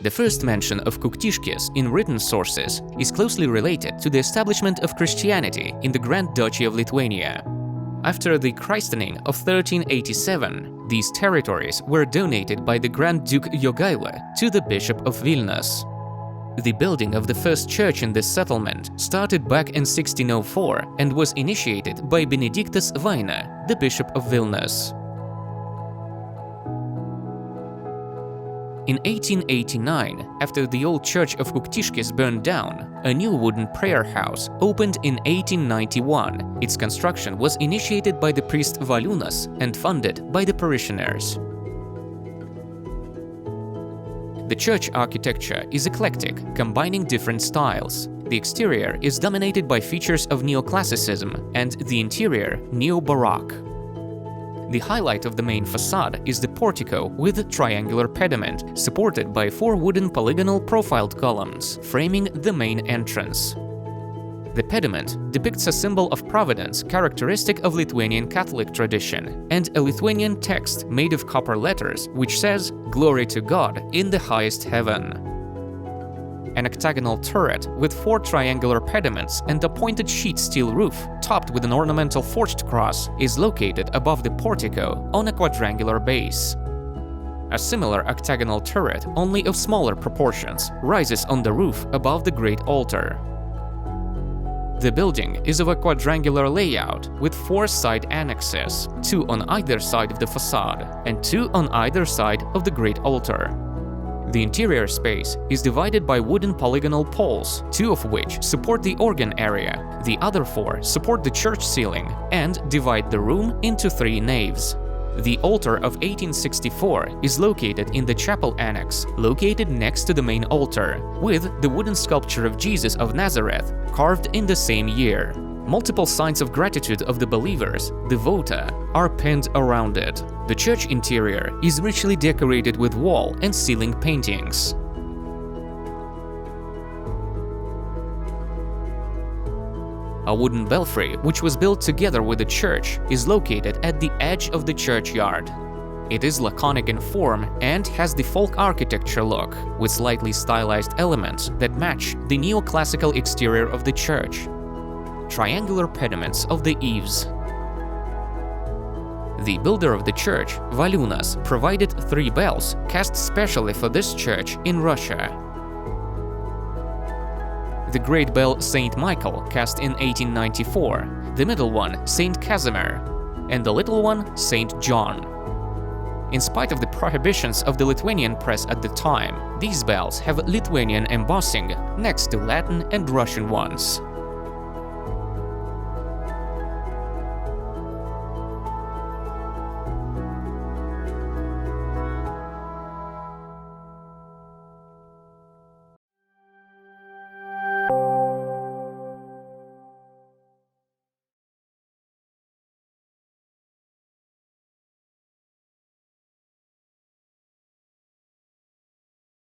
The first mention of Kuktishkes in written sources is closely related to the establishment of Christianity in the Grand Duchy of Lithuania. After the christening of 1387, these territories were donated by the Grand Duke Jogaila to the Bishop of Vilnius. The building of the first church in this settlement started back in 1604 and was initiated by Benedictus Vaina, the Bishop of Vilnius. In 1889, after the old church of Kuktishkes burned down, a new wooden prayer house opened in 1891. Its construction was initiated by the priest Valiūnas and funded by the parishioners. The church architecture is eclectic, combining different styles. The exterior is dominated by features of neoclassicism and the interior neo-baroque. The highlight of the main facade is the portico with triangular pediment, supported by 4 wooden polygonal profiled columns, framing the main entrance. The pediment depicts a symbol of providence characteristic of Lithuanian Catholic tradition, and a Lithuanian text made of copper letters which says, "Glory to God in the highest heaven." An octagonal turret with 4 triangular pediments and a pointed sheet steel roof, topped with an ornamental forged cross, is located above the portico on a quadrangular base. A similar octagonal turret, only of smaller proportions, rises on the roof above the great altar. The building is of a quadrangular layout with 4 side annexes, 2 on either side of the facade and 2 on either side of the great altar. The interior space is divided by wooden polygonal poles, 2 of which support the organ area, the other 4 support the church ceiling and divide the room into 3 naves. The altar of 1864 is located in the chapel annex, located next to the main altar, with the wooden sculpture of Jesus of Nazareth carved in the same year. Multiple signs of gratitude of the believers, the vota, are pinned around it. The church interior is richly decorated with wall and ceiling paintings. A wooden belfry, which was built together with the church, is located at the edge of the churchyard. It is laconic in form and has the folk architecture look, with slightly stylized elements that match the neoclassical exterior of the church. Triangular pediments of the eaves. The builder of the church, Valiūnas, provided 3 bells cast specially for this church in Russia. The great bell Saint Michael, cast in 1894, the middle one Saint Casimir, and the little one Saint John. In spite of the prohibitions of the Lithuanian press at the time, these bells have Lithuanian embossing next to Latin and Russian ones.